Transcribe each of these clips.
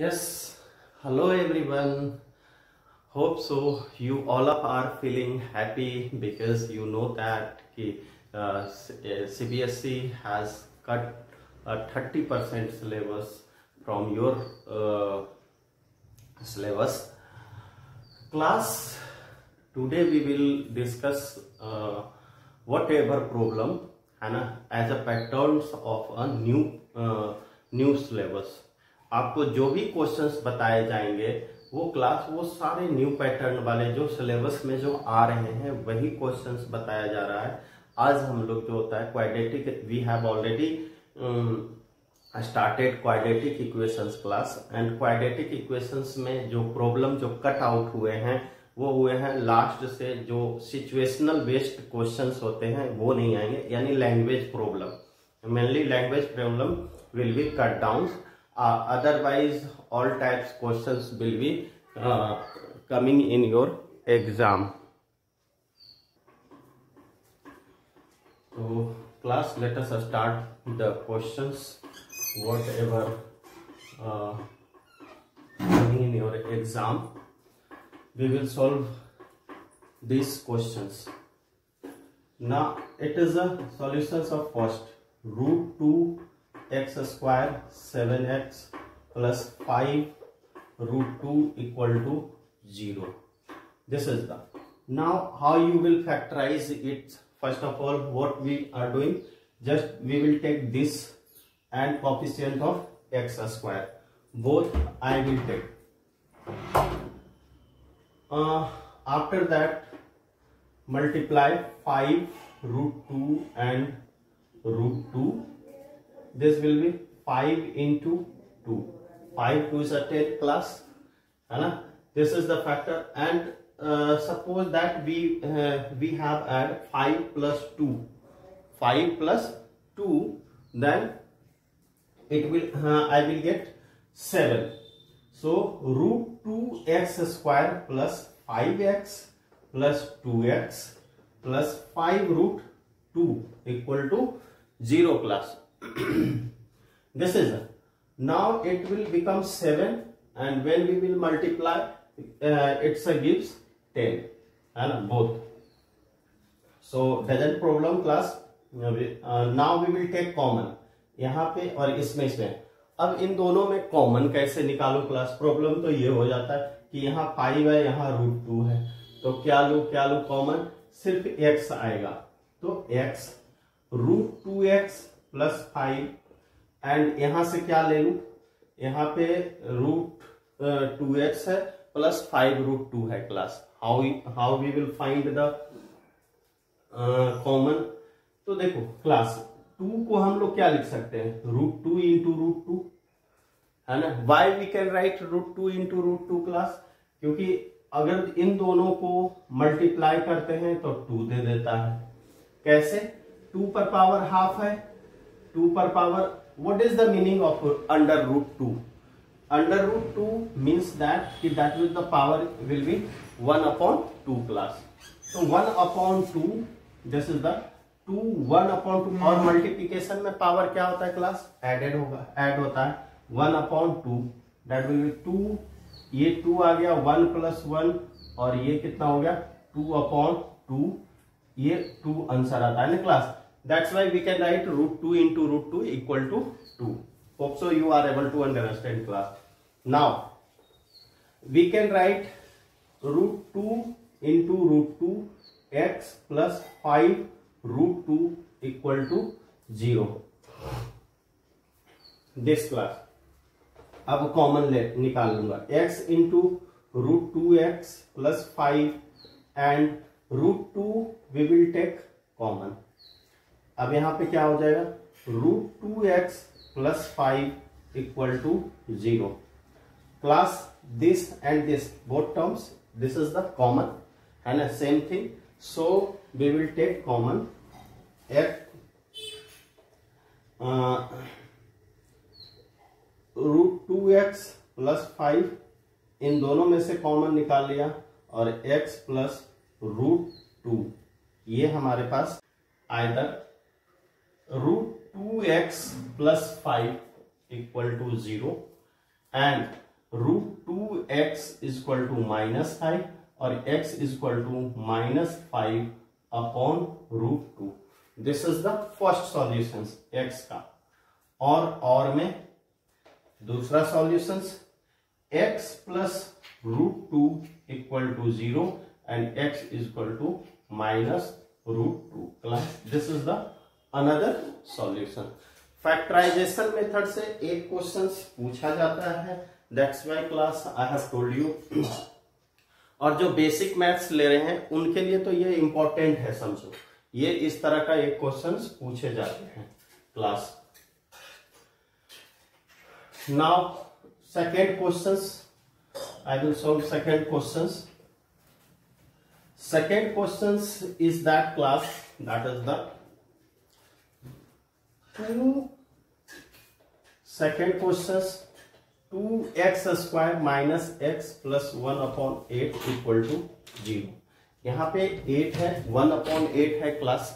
Yes, hello everyone. Hope so. You all up are feeling happy because you know that CBSE has cut a 30% syllabus from your syllabus. Class, today we will discuss whatever problem as a patterns of a new syllabus. आपको जो भी questions बताए जाएंगे वो सारे new pattern वाले जो syllabus में जो आ रहे हैं वही क्वेश्चंस बताया जा रहा है। आज हम लोग जो होता है quadratic, we have already started quadratic equations class and quadratic equations में जो प्रॉब्लम जो कट आउट हुए हैं वो हुए हैं लास्ट से। जो सिचुएशनल बेस्ड क्वेश्चंस होते हैं वो नहीं आएंगे, यानी language problem, mainly language problem will be cut down. Otherwise all types questions will be coming in your exam. So class, let us start the questions whatever coming in your exam. We will solve these questions. Now it is a solutions of first root 2 x square 7x plus 5 root 2 equal to 0. This is the. Now how you will factorize it? First of all, what we are doing, just we will take this and coefficient of x square, both I will take. After that multiply 5 root 2 and root 2. This will be 5 into 2. 5 2 is a 10 class, है ना? This is the factor. And suppose that we have add 5 plus 2. 5 plus 2, then it will I will get 7. So root 2x square plus 5x plus 2x plus 5 root 2 equal to 0 class. This is now it will become 7, and when we will multiply it gives 10 and both. So doesn't problem class. Now we will take common यहाँ पे और इसमें अब इन दोनों में common कैसे निकालो class? Problem तो ये हो जाता है कि यहाँ 5 है, यहाँ रूट 2 है, तो क्या लो कॉमन? सिर्फ x आएगा, तो x root 2x plus 5 and यहां से क्या ले लू? यहाँ पे रूट 2x है प्लस 5 रूट 2 है class. How we will find the common? तो देखो क्लास 2 को हम लोग क्या लिख सकते हैं? रूट 2 इंटू रूट 2, है ना? Why we can write root 2 into root 2 class? क्योंकि अगर इन दोनों को मल्टीप्लाई करते हैं तो 2 दे देता है. कैसे? 2 पर पावर हाफ है, 2 पर power. What is the meaning of under root 2? Under root 2 means that with the power will be 1 upon 2 class. So 1 upon 2, this is the 2 1 upon 2. और मल्टीप्लीकेशन में पावर क्या होता है क्लास? एडेड होगा, add होता है. 1 upon 2 that will be 2. ये 2 आ गया, 1 plus 1, और ये कितना हो गया? 2 upon 2. ये 2 आंसर आता है ना class. That's why we can write root 2 into root 2 equal to 2. Hope so you are able to understand class. Now we can write root 2 into root 2 x plus 5 root 2 equal to 0. This class. अब common निकाल लूंगा. x into root 2x plus 5 and root 2 we will take common. अब यहां पे क्या हो जाएगा? Root 2x plus 5 equal to 0. Class this and this both terms, this is the common, है ना? Same thing. So we will take common root 2x plus 5, इन दोनों में से कॉमन निकाल लिया, और x प्लस रूट 2, ये हमारे पास either root 2x plus 5 equal to 0 and √2x equal to -5 और x equal to -5 upon √2। This is the first solution x का। और में दूसरा solution x plus √2 equal to 0 and x equal to -√2 class. This is the another solution. Factorization method से एक question पूछा जाता है, that's why class I have told you. और जो बेसिक मैथ्स ले रहे हैं उनके लिए तो ये इंपॉर्टेंट है, समझो ये इस तरह का एक क्वेश्चन पूछे जाते हैं class. Now second question, I will solve second question. Second question is that class, that is the second question 2x square minus x plus 1 upon 8 equal to 0। यहाँ पे 8 है, 1 upon 8 है class.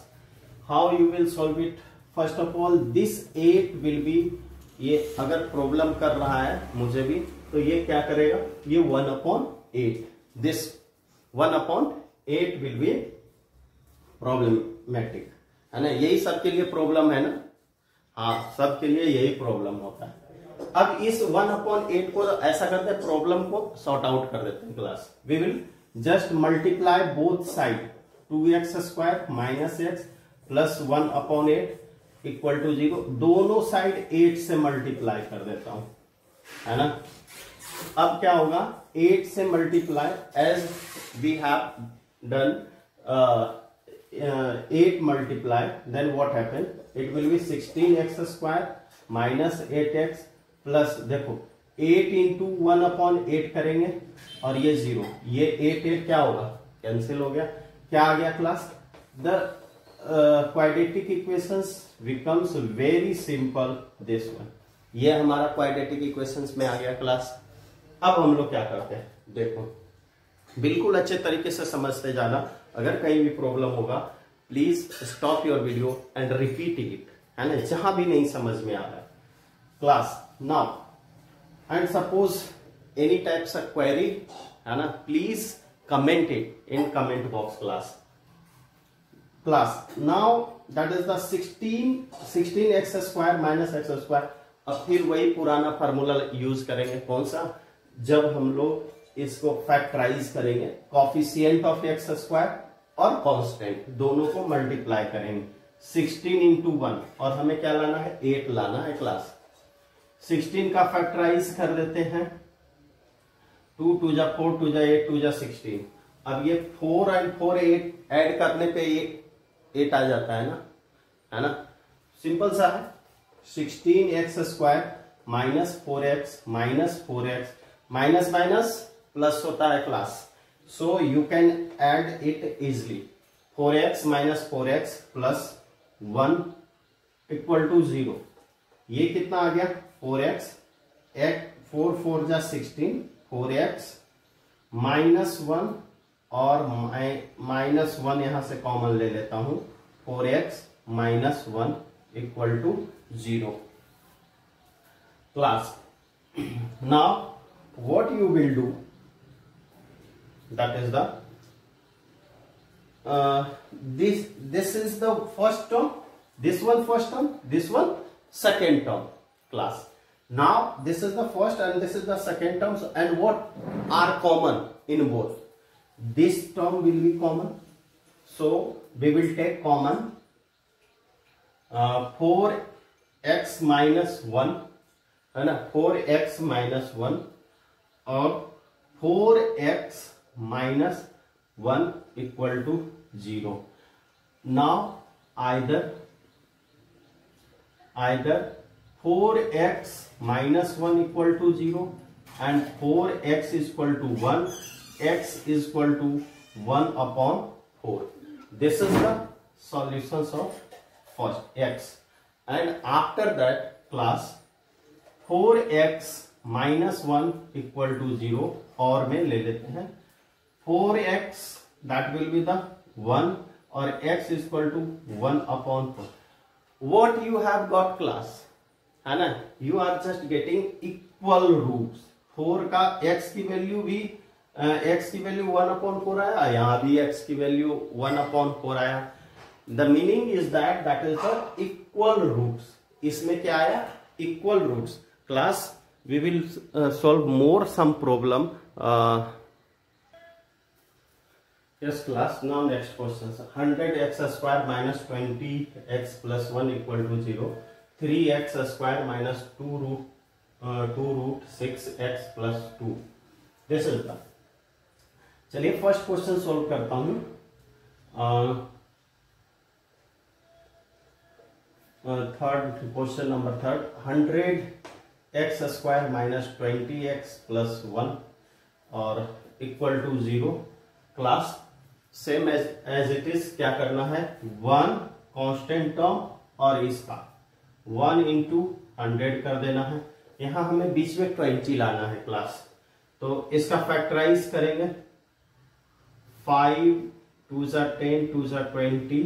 How you will solve it? First of all this 8 will be, ये अगर problem कर रहा है मुझे भी, तो ये क्या करेगा, ये 1 upon 8, this 1 upon 8 will be problematic, है ना। यही सबके लिए प्रॉब्लम है ना, हाँ सबके लिए यही प्रॉब्लम होता है। अब इस 1 upon 8 को ऐसा करते हैं, प्रॉब्लम को सॉर्ट आउट कर देते हैं class. We will just multiply both side, 2x square minus x plus 1 upon 8 equal to 0। दोनों साइड 8 से मल्टीप्लाई कर देता हूं, है ना। अब क्या होगा, 8 से multiply as we have done 8 multiply, then what happen, it will be 16x square minus 8x plus, देखो 8 into 1 upon 8 करेंगे और ये 0, ये 8 क्या होगा, कैंसिल हो गया। क्या आ गया class, the quadratic equations becomes very simple, this one. ये हमारा क्वाड्रेटिक इक्वेशंस में आ गया क्लास। अब हम लोग क्या करते हैं, देखो बिल्कुल अच्छे तरीके से समझते जाना। अगर कहीं भी प्रॉब्लम होगा please stop your video and repeat it, है ना, जहां भी नहीं समझ में आ रहा है class. Now and suppose any types of query, है ना, please comment it in comment box class. Now that is the 16x square minus x square. अब फिर वही पुराना फार्मूला यूज करेंगे, कौन सा, जब हम लोग इसको फैक्टराइज करेंगे, कॉफिशिएंट ऑफ एक्स स्क्वायर और कांस्टेंट दोनों को मल्टीप्लाई करेंगे। 16 into 1 और हमें क्या लाना है, 8 लाना है क्लास। 16 का फैक्टराइज कर देते हैं, 2 2 जा 4 2 जा 8 2 जा 16। अब ये 4 and 4 8 ऐड करने पे 8 आ जाता है ना, सिंपल सा है। 16x square minus 4x minus 4x minus minus plus होता है class, so you can add it easily. 4x minus 4x plus 1 equal to 0। ये कितना आ गया, 4x, 4 4 जा 16, 4x माइनस 1 और माइनस 1 यहां से कॉमन ले लेता हूं, 4x minus 1 equal to 0 class. Now what you will do, that is the this is the first term, this one first term, this one second term class. Now this is the first and this is the second terms, and what are common in both, this term will be common, so we will take common 4x minus 1, है ना, 4x minus 1 और 4x minus 1 equal to 0. Now either 4x minus 1 equal to 0 and 4x is equal to 1, x is equal to 1 upon 4. This is the solutions of first x, and after that class 4x minus 1 equal to 0 और में ले लेते हैं 4x, that will be the 1 और x equal to 1 upon 4. What you have got class, है ना, you are just getting equal roots 4 का x की वैल्यू भी x की वैल्यू 1/4 आया, यहाँ भी x की वैल्यू 1/4 आया। The meaning is that is the equal roots. इसमें क्या आया? Equal roots. Class we will solve more some problem. Yes class, now next question. 100x square minus 20x plus 1 equal to 0. 3x square minus 2 root 6x plus 2. This is the. चलिए first question solve करता हूं। Third question number third. 100x square minus 20x plus 1 और equal to 0। Class same as it is क्या करना है? 1 constant term और इसका 1 into 100 कर देना है। यहां हमें बीच में 20 लाना है क्लास, तो इसका फैक्टराइज करेंगे। 5 2 जा 10 2 जा 20,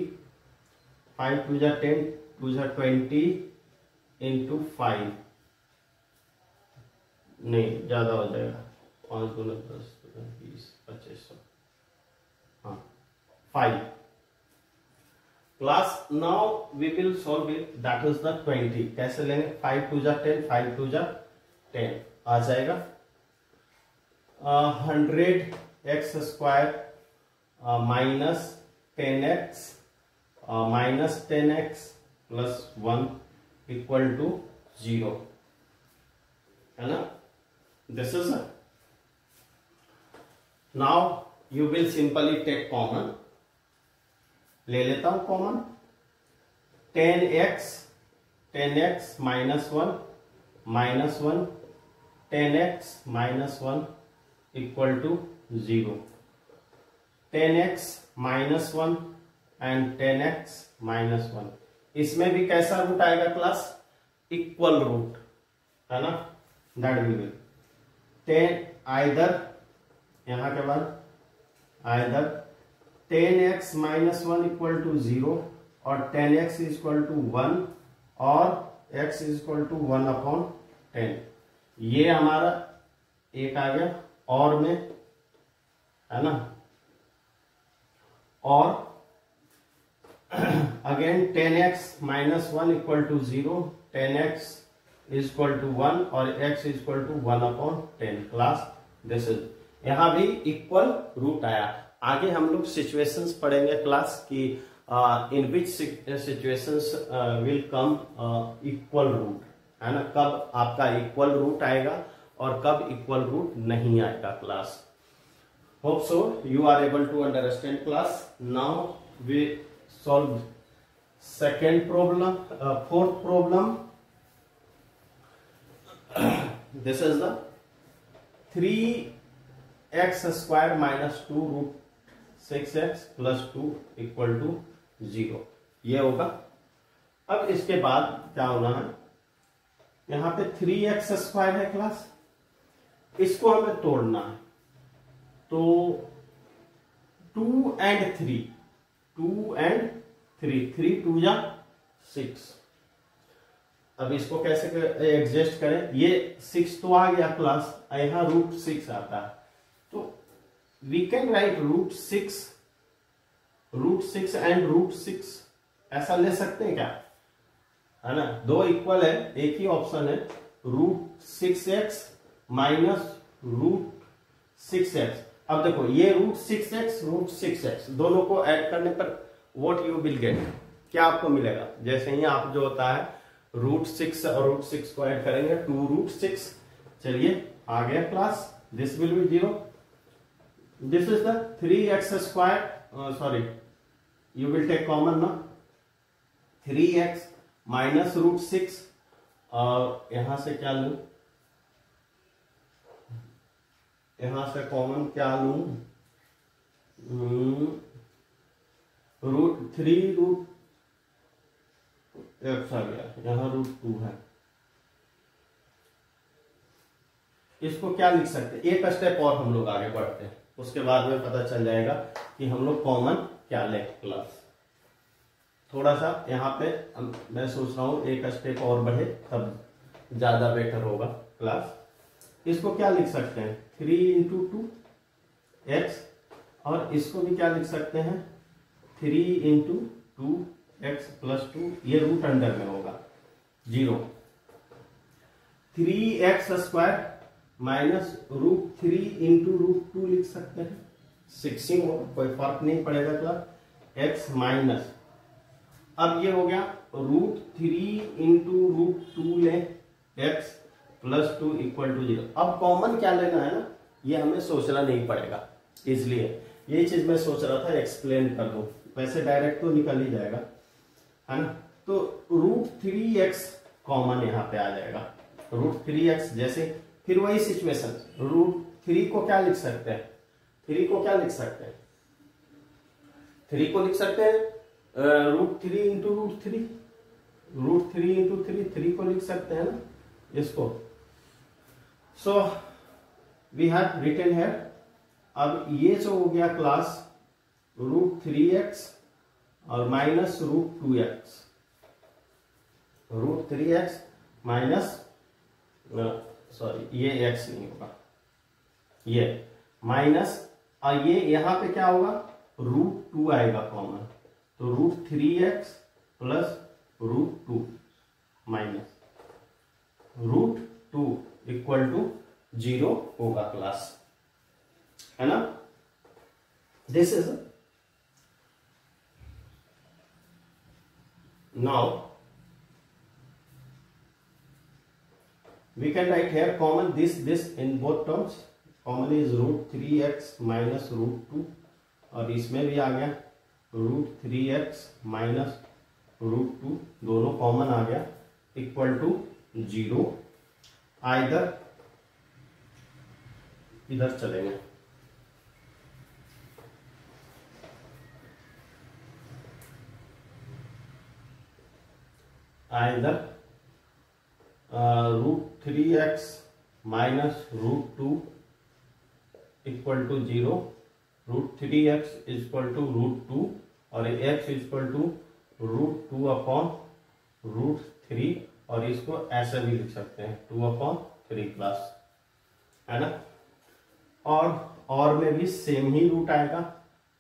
5 2 जा 10 2 जा 20 इंटू 5, नहीं ज्यादा हो जाएगा, 5 2 10 20 2500, हाँ 5। Class now we will solve it, that is the 20। कैसे लेंगे? 5 2 जा 10 5 2 जा 10 आ जाएगा। 100x square minus 10x minus 10x plus 1 equal to 0 है ना। This is now you will simply take common. ले लेता हूं common. 10x minus 1 10x minus 1 equal to 0। 10x minus 1 and 10x minus 1, इसमें भी कैसा रूट आएगा क्लास? इक्वल रूट है ना। दैट विल बी 10 आइदर, यहां के बाद either 10x minus 1 equal to 0 और 10x इक्वल टू 1 और x इक्वल टू 1/10। ये हमारा एक आ गया और में है ना। और again 10x minus 1 equal to 0, 10x equal to 1 और x equal to 1/10। Class this is, यहां भी इक्वल रूट आया। आगे हम लोग सिचुएशंस पढ़ेंगे क्लास की in which situations will come equal root, है ना। कब आपका इक्वल रूट आएगा और कब इक्वल रूट नहीं आएगा class. Hope so you are able to understand class. Now we solve second problem, fourth problem. This is the 3x square minus 2 root 6x plus 2 equal to 0। ये होगा। अब इसके बाद क्या होना है? यहां पे 3x स्क्वायर है क्लास, इसको हमें तोड़ना है। तो 2 and 3, 3 2 जा 6। अब इसको कैसे एडजस्ट करें? ये 6 तो आ गया क्लास, यहां रूट 6 आता है, तो we can write root 6 and root 6, ऐसा ले सकते हैं क्या? है ना, दो इक्वल है, एक ही ऑप्शन है। Root 6x minus root 6x। अब देखो ये रूट 6x दोनों को ऐड करने पर व्हाट यू विल गेट, क्या आपको मिलेगा? जैसे ही आप जो होता है रूट 6 और रूट 6 को ऐड करेंगे 2 रूट 6। चलिए आ गया class, this will be 0। This is the 3x square, sorry you will take common ना, 3x माइनस रूट 6 और यहां से क्या लू, यहां से कॉमन क्या लू, रूट 3 रूट x आ गया, यहां रूट 2 है। इसको क्या लिख सकते हैं? एक स्टेप और हम लोग आगे बढ़ते हैं, उसके बाद में पता चल जाएगा कि हम लोग कॉमन क्या ले। क्लास थोड़ा सा यहाँ पे मैं सोच रहा हूं एक स्टेप और बढ़े तब ज्यादा बेटर होगा क्लास। इसको क्या लिख सकते हैं 3 इंटू टू एक्स, और इसको भी क्या लिख सकते हैं 3 इंटू टू एक्स प्लस 2, ये रूट अंडर में होगा 0। 3x स्क्वायर माइनस √3 इंटू √2 लिख सकते हैं, 16 हो, कोई फर्क नहीं पड़ेगा क्लास। x माइनस, अब ये हो गया √3 इंटू √2 ले x प्लस 2 इक्वल टू 0। अब कॉमन क्या लेना है ना, ये हमें सोचना नहीं पड़ेगा, इसलिए ये चीज मैं सोच रहा था एक्सप्लेन कर दूं, वैसे डायरेक्ट तो निकल ही जाएगा, है ना। तो √3x कॉमन यहाँ पे आ जाएगा, √3x जैसे, फिर वही सिचुएशन, √3 को क्या लिख सकते हैं, 3 को क्या लिख सकते हैं, 3 को लिख सकते हैं √3 इंटू √3, √3 इंटू 3 को लिख सकते हैं ना इसको। सो वी हैव रिटन है। अब ये जो हो गया क्लास √3x और minus √2x, √3x minus, sorry ये x नहीं होगा, ये माइनस, और ये यहां पे क्या होगा √2 आएगा कॉमन, तो √3x plus √2 minus √2 equal to 0 होगा क्लास, है ना। This is now we can write here common this in both terms, common is √3x minus √2, और इसमें भी आ गया √3x माइनस √2, दोनों कॉमन आ गया, इक्वल टू 0। आइदर इधर चलेंगे, either √3x minus √2 equal to 0, √3x equal to √2 और x इक्वल टू √2 अपॉन √3, और इसको ऐसे भी लिख सकते हैं 2/3 क्लास, है ना। और में भी सेम ही रूट आएगा,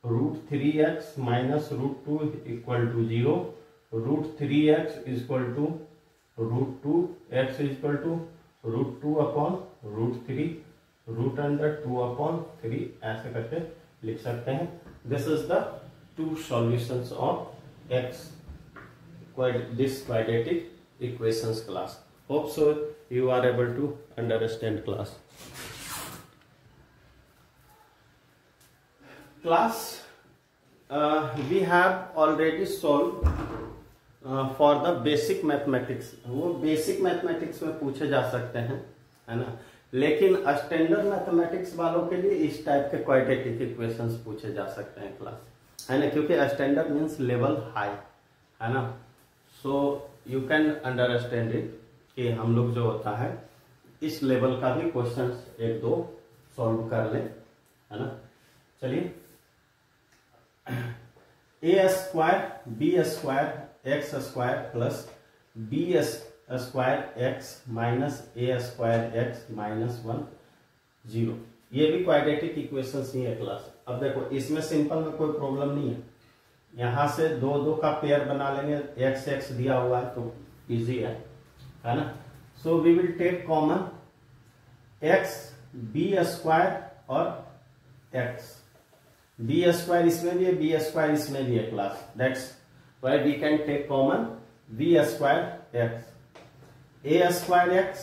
√3x minus √2 equal to 0, √3x equal to √2, x equal to √2 upon √3, root under 2/3, ऐसे करके लिख सकते हैं। This is the 2 solutions of x this quadratic equations class. Hope so you are able to understand class. We have already solved for the basic mathematics. वो basic mathematics में पूछे जा सकते हैं, है ना, लेकिन स्टैंडर्ड मैथमेटिक्स वालों के लिए इस टाइप के क्वाड्रेटिक इक्वेशंस पूछे जा सकते हैं क्लास, है ना, क्योंकि स्टैंडर्ड मीन्स लेवल हाई, है ना। सो यू कैन अंडरस्टैंड इट कि हम लोग जो होता है इस लेवल का भी क्वेश्चंस 1-2 सॉल्व कर लें, है ना। चलिए, a square b square x square plus b square x minus a square x minus 1 0, ये भी क्वाड्रेटिक इक्वेशंस ही है क्लास। अब देखो इसमें सिंपल में कोई प्रॉब्लम नहीं है, यहां से 2-2 का पेयर बना लेंगे, x x दिया हुआ है तो इजी है ना। So we will take common x b square और x, बी स्क्वायर इसमें भी है, बी स्क्वायर इसमें भी है class, that's why we can take common b square x, a square x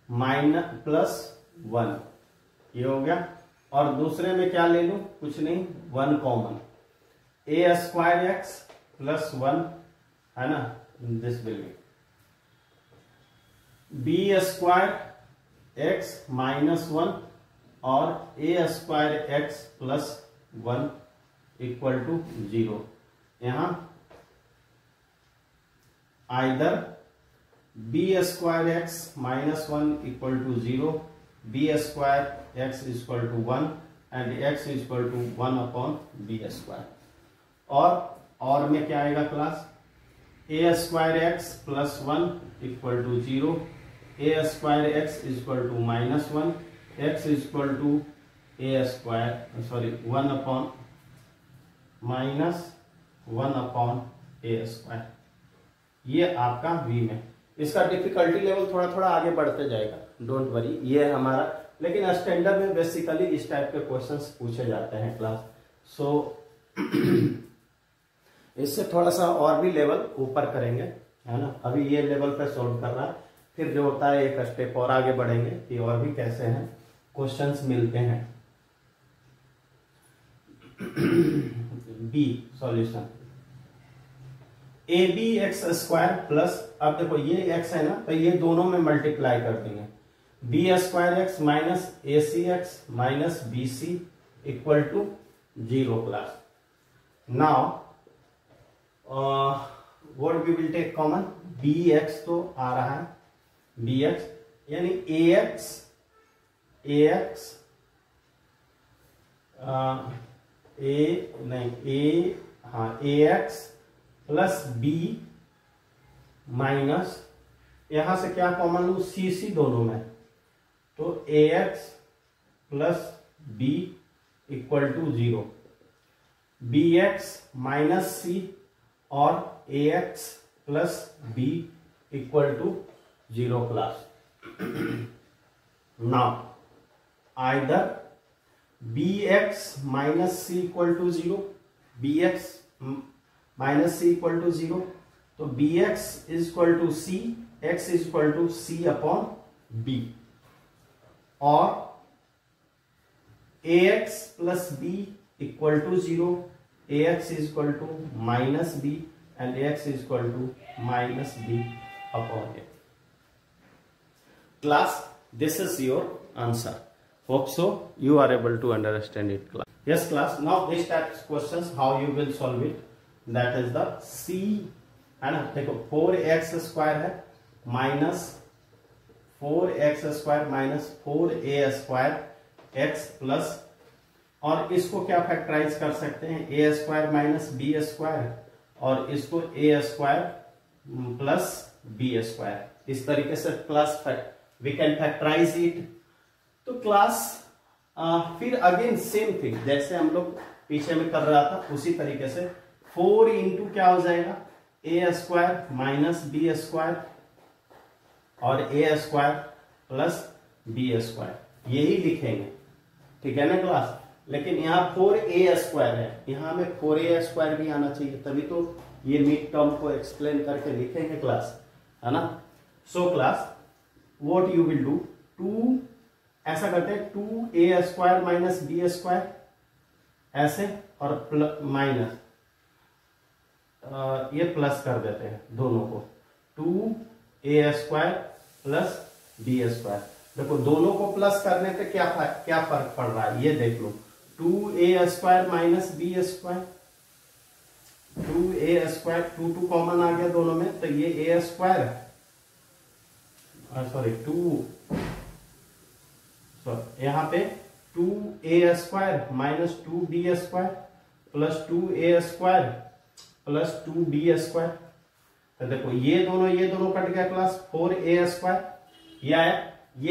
minus plus 1, ये हो गया, और दूसरे में क्या ले लूं, कुछ नहीं, 1 common, a square x plus 1, है ना, this will be square x minus 1 और a square x plus 1 equal to 0। यहां either b square x minus 1 equal to 0, b square x equal to 1 and x equal to 1 upon b square, और में क्या आएगा class, a square x plus 1 equal to 0, a square x equal to -1, x equal to a square sorry 1 upon -1 upon a square. ये आपका v में, इसका difficulty level थोड़ा थोड़ा आगे बढ़ते जाएगा, डोंट वरी। ये है हमारा, लेकिन स्टैंडर्ड में बेसिकली इस टाइप के क्वेश्चंस पूछे जाते हैं क्लास। सो इससे थोड़ा सा और भी लेवल ऊपर करेंगे, है ना। अभी ये लेवल पे सॉल्व कर रहा है, फिर जो होता है एक स्टेप और आगे बढ़ेंगे कि और भी कैसे हैं क्वेश्चंस मिलते हैं। B solution, a b x square plus, अब देखो ये एक्स है ना, तो ये दोनों में मल्टीप्लाई कर देंगे, b square x minus a c x minus b c equal to 0 class. Now what we will take common, b x तो आ रहा है, बी एक्स यानी a x a x plus b minus, यहां से क्या कॉमन लू, सी सी दोनों में, तो a x plus b equal to 0, b x minus c और a x plus b equal to 0 class. Now either b x minus c equal to 0, b x minus c equal to 0, तो b x is equal to c, x is equal to c upon b, और a x plus b equal to 0, a x is equal to minus b and A x is equal to minus b upon a. Class, this is your answer. Hope so you are able to understand it, class. Yes class, now this type of questions how you will solve it, that is the C, है ना। देखो 4x square है minus 4x square minus 4a square x plus, और इसको क्या factorise कर सकते हैं, a square minus b square, और इसको a square plus b square, इस तरीके से class we can factorise it. तो क्लास फिर अगेन सेम थिंग जैसे हम लोग पीछे में कर रहा था उसी तरीके से 4 इंटू क्या हो जाएगा, ए स्क्वायर माइनस बी स्क्वायर और a square plus b square, यही लिखेंगे, ठीक है ना क्लास। लेकिन यहाँ 4a स्क्वायर है, यहाँ में 4a स्क्वायर भी आना चाहिए, तभी तो ये मिड टर्म को एक्सप्लेन करके लिखेंगे क्लास, है ना। So class what you will do, 2 ऐसा करते हैं 2a square minus b square ऐसे, और माइनस ये प्लस कर देते हैं दोनों को, 2a square plus b square. देखो दोनों को प्लस करने पे क्या फर्क पड़ रहा है, ये देख लो, 2a square minus b square, 2a square 2 common आ गया दोनों में, तो ये a स्क्वायर है, सॉरी 2, यहां पे 2a square minus 2b square plus 2a square plus 2b square. तो देखो ये दोनों कट गया क्लास, 4a स्क्वायर ये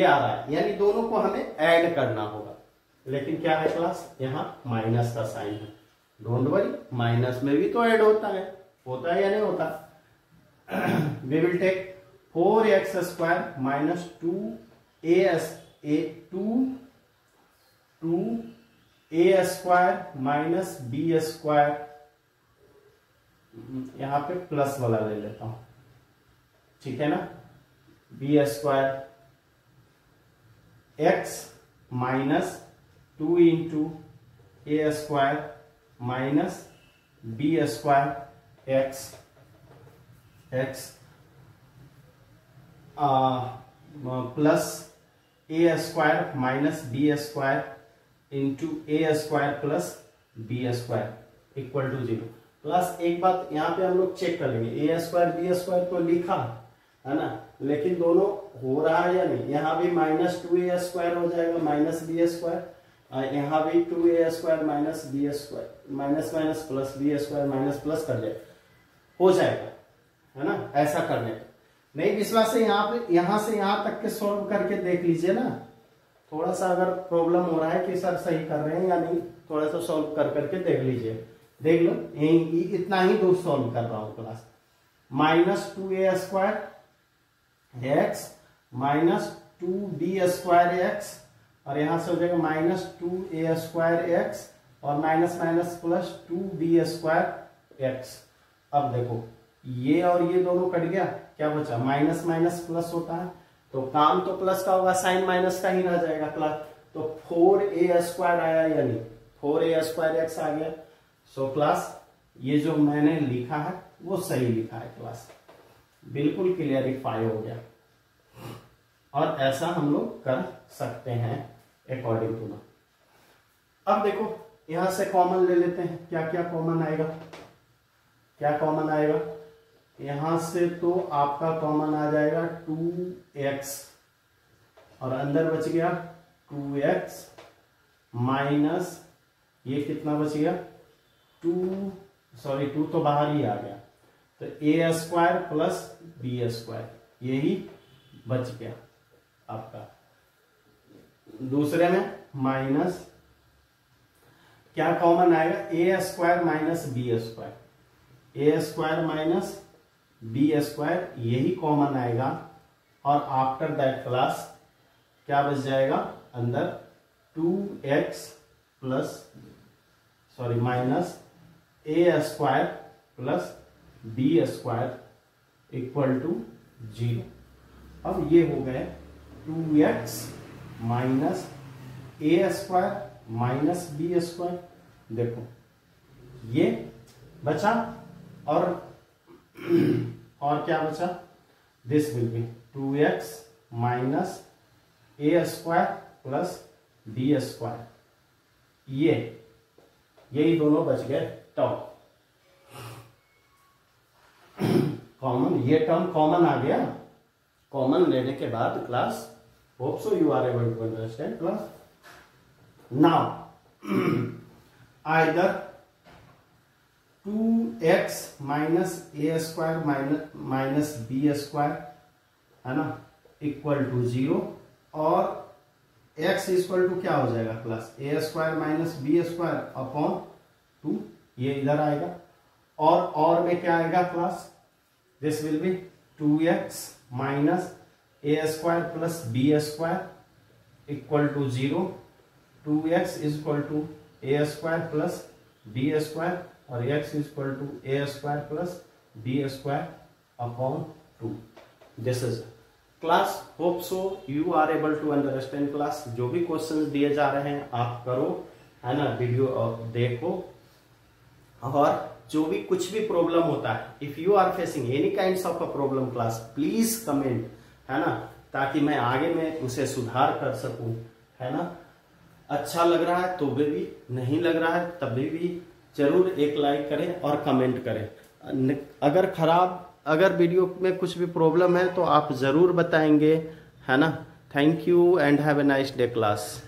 आ रहा है, यानी दोनों को हमें ऐड करना होगा, लेकिन क्या है क्लास, यहाँ माइनस का साइन है, डोंट वरी, माइनस में भी तो ऐड होता है या नहीं होता। We will take 4x square minus 2a square minus b square, यहां पे प्लस वाला ले लेता हूं, ठीक है ना, b square x minus 2 into a square minus b square x plus a square minus b square into a square plus b square equal to 0। Plus एक बात यहाँ पे हम लोग चेक कर लेंगे, ए स्क्वायर बी स्क्वायर तो लिखा है ना, लेकिन दोनों हो रहा है या नहीं, यहाँ भी माइनस 2a स्क्वायर हो जाएगा माइनस बी स्क्वायर, यहाँ भी 2a square minus b square, minus minus plus b square minus plus कर जाए हो जाएगा, है ना, ऐसा करने। नहीं विश्वास है यहाँ से यहाँ तक के सॉल्व करके देख लीजिए ना, थोड़ा सा अगर प्रॉब्लम हो रहा है कि सर सही कर रहे हैं या नहीं, थोड़ा सा सॉल्व कर करके देख लीजिए। देख लो यही इतना ही दूर सॉल्व कर रहा हूं class. -2a² x -2b² x और यहां से हो जाएगा -2a² x और minus minus plus 2b² x। अब देखो ये और ये दोनों कट गया, क्या बचा? माइनस माइनस प्लस होता है तो काम तो प्लस का होगा, साइन माइनस का ही रह जाएगा क्लास। तो 4a² आया या नहीं? 4a² x आ गया। सो क्लास ये जो मैंने लिखा है वो सही लिखा है क्लास, बिल्कुल क्लियरिफाई हो गया। और ऐसा हम लोग कर सकते हैं अकॉर्डिंग टू ना। अब देखो यहां से कॉमन ले लेते हैं, क्या क्या कॉमन आएगा? क्या कॉमन आएगा? यहां से तो आपका कॉमन आ जाएगा 2x और अंदर बच गया 2x माइनस ये कितना बच गया? 2 तो बाहर ही आ गया, तो a² प्लस b², यही बच गया आपका। दूसरे में माइनस क्या कॉमन आएगा? a² minus b², a² minus b², यही कॉमन आएगा। और आफ्टर दैट क्लास क्या बच जाएगा अंदर? 2x minus a² plus b² equal to 0। अब ये हो गए 2x minus a² minus b²। देखो ये बचा और क्या बचा? This will be 2x minus a² plus b²। यही दोनों बच गए टर्म कॉमन। ये टर्म कॉमन आ गया। कॉमन लेने के बाद class hope so you are able to understand class. Now either 2x minus a² minus b² है ना इक्वल टू 0 और x इक्वल टू क्या हो जाएगा class? a² minus b² upon 2, ये इधर आएगा। और में क्या आएगा class? This will be 2x minus a² plus b² equal to 0। 2x equal to a² plus b² और x equal to a² plus b² upon 2। This is class. Hope so you are able to understand class. जो भी questions दिए जा रहे हैं आप करो, है ना, वीडियो देखो। और जो भी कुछ भी प्रॉब्लम होता है, if you are facing any kind of a problem class, please comment, है ना, ताकि मैं आगे में उसे सुधार कर सकूं, है ना। अच्छा लग रहा है तो भी, नहीं लग रहा है तभी भी जरूर एक लाइक करें और कमेंट करें। अगर वीडियो में कुछ भी प्रॉब्लम है तो आप जरूर बताएंगे, है ना। Thank you and have a nice day class.